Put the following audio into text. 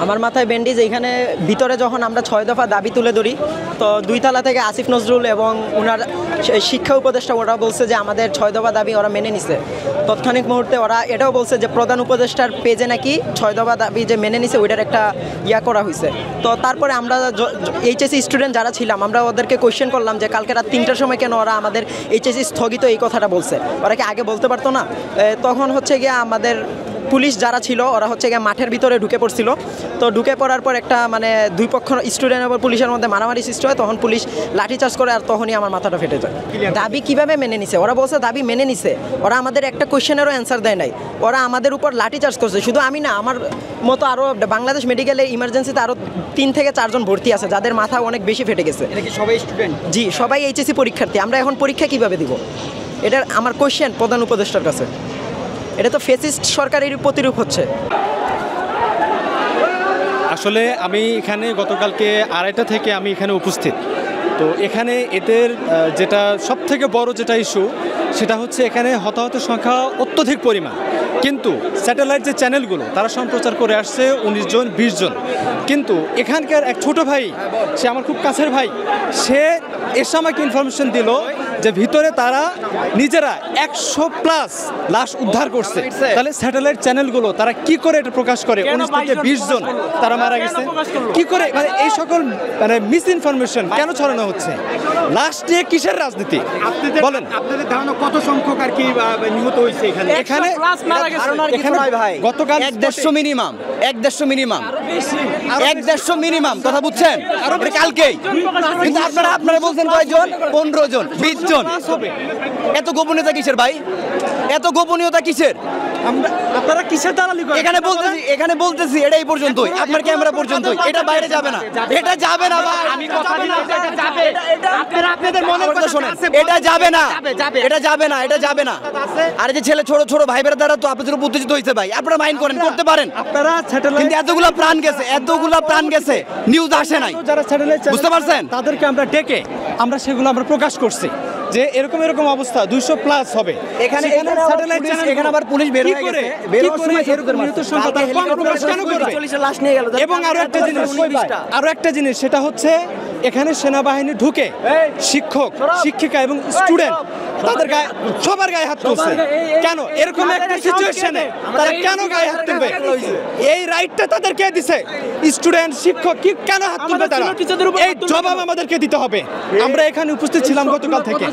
আমার মাথায় ব্যান্ডেজ। এইখানে ভিতরে যখন আমরা 6 দফা দাবি তুলে ধরি, তো 2 তলা থেকে আসিফ নজরুল এবং ওনার শিক্ষা উপদেষ্টা ওরা বলছে যে আমাদের 6 দফা দাবি ওরা মেনে নিছে। তৎক্ষণিক মুহূর্তে ওরা এটাও বলছে যে প্রধান উপদেষ্টার পেজে নাকি 6 দফা দাবি যে মেনে নিছে ওইটার একটা করা হয়েছে। তো তারপরে আমরা এইচএসসি স্টুডেন্ট যারা ছিলাম আমরা ওদেরকে কোয়েশ্চেন করলাম যে কালকে রাত 3টার সময় কেন ওরা আমাদের এইচএসসি স্থগিত এই কথাটা বলছে, ওরা কি আগে বলতে পারতো না? তখন হচ্ছে গিয়ে আমাদের পুলিশ যারা ছিল ওরা হচ্ছে গিয়ে মাঠের ভিতরে ঢুকে পড়ছিল। তো ঢুকে পড়ার পর একটা মানে দুই পক্ষ স্টুডেন্ট এবং পুলিশের মধ্যে মারামারি সৃষ্টি হয়, তখন পুলিশ লাঠিচার্জ করে আর তখনই আমার মাথাটা ফেটে যায়। দাবি কিভাবে মেনে নিছে? ওরা বলছে দাবি মেনে নিছে, ওরা আমাদের একটা কোয়েশ্চেনেরও অ্যান্সার দেয় নাই, ওরা আমাদের উপর লাঠিচার্জ করছে। শুধু আমি না, আমার মতো আরও বাংলাদেশ মেডিকেলে ইমার্জেন্সিতে আরও 3 থেকে 4 জন ভর্তি আছে যাদের মাথা অনেক বেশি ফেটে গেছে। এটা কি সবাই স্টুডেন্ট? জি, সবাই এইচএসসি পরীক্ষার্থী। আমরা এখন পরীক্ষা কিভাবে দিব? এটার আমার কোয়েশ্চেন প্রধান উপদেষ্টার কাছে। এটা তো ফেসিস্ট সরকারের প্রতিরূপ হচ্ছে। আসলে আমি এখানে গতকালকে 2:30 থেকে আমি এখানে উপস্থিত। তো এখানে এদের যেটা সবথেকে বড় যেটা ইস্যু সেটা হচ্ছে এখানে হতাহতের সংখ্যা অত্যধিক পরিমাণ, কিন্তু স্যাটেলাইট যে চ্যানেলগুলো তারা সম্প্রচার করে আসছে 19 জন 20 জন, কিন্তু এখানকার এক ছোট ভাই, সে আমার খুব কাছের ভাই, সে এসে আমাকে ইনফরমেশন দিল যে ভিতরে তারা নিজেরা 100+ লাশ উদ্ধার করছে। তাহলে স্যাটেলাইট চ্যানেলগুলো তারা কি করে এটা প্রকাশ করে 19 থেকে 20 জন তারা মারা গেছে? কি করে মানে এই সকল মানে মিস ইনফরমেশন কেন ছড়ানো হচ্ছে? লাশ নিয়ে কিসের রাজনীতি বলেন? আপনাদের ধারণা কত সংখ্যক আর কি নিহত হয়েছে এখানে? এখানে ভাই গতকাল 150 মিনিমাম 150 মিনিমাম কথা বুঝছেন? কালকেই কিন্তু আপনারা বলছেন কয়জন? 15 জন 20 জন। এত গোপনীয়তা কিসের ভাই? এত গোপনীয়তা কিসের? আপনারা কিসের দালালি করেন? এখানে বলতেছি এটাই পর্যন্তই, আপনার ক্যামেরা পর্যন্তই, এটা বাইরে যাবে না, এটা যাবে না ভাই। আমি কথা দিচ্ছি এটা যাবে। আপনাদের মনের কথা শোনেন, এটা যাবে না, এটা যাবে না, এটা যাবে না। আর যে ছেলে ছোট ছোট ভাই বোনেরা দ্বারা তো আপনাদের উপর উত্তেজিত হয়েছে ভাই, আপনারা মাইন্ড করেন, করতে পারেন। আপনারা স্যাটেলাইট কিন্তু এতগুলা প্রাণ গেছে নিউজ আসে নাই, যারা স্যাটেলাইট বুঝতে পারছেন? তাদেরকে আমরা ডেকে সেগুলো আমরা প্রকাশ করছি যে এরকম অবস্থা 200+ হবে। এখানে স্যাটেলাইট চ্যানেল এখানে আবার পুলিশ বের হয়ে গেছে, বের হওয়ার সময় মৃত্যুর সংখ্যা তারা কম প্রকাশ কেন করবে? 40 লাশ নিয়ে গেল। এবং আরো একটা জিনিস সেটা হচ্ছে এখানে সেনাবাহিনী ঢুকে শিক্ষক শিক্ষিকা এবং স্টুডেন্ট তাদের গায়ে সবার গায়ে হাত তুলছে কেন? এরকম একটা সিচুয়েশনে তারা কেন গায়ে হাত তুলবে? এই রাইটটা তাদের কে দিছে? স্টুডেন্ট শিক্ষক কি কেন হাত তুলবে তারা? এই জবাব আমাদেরকে দিতে হবে। আমরা এখানে উপস্থিত ছিলাম গতকাল থেকে।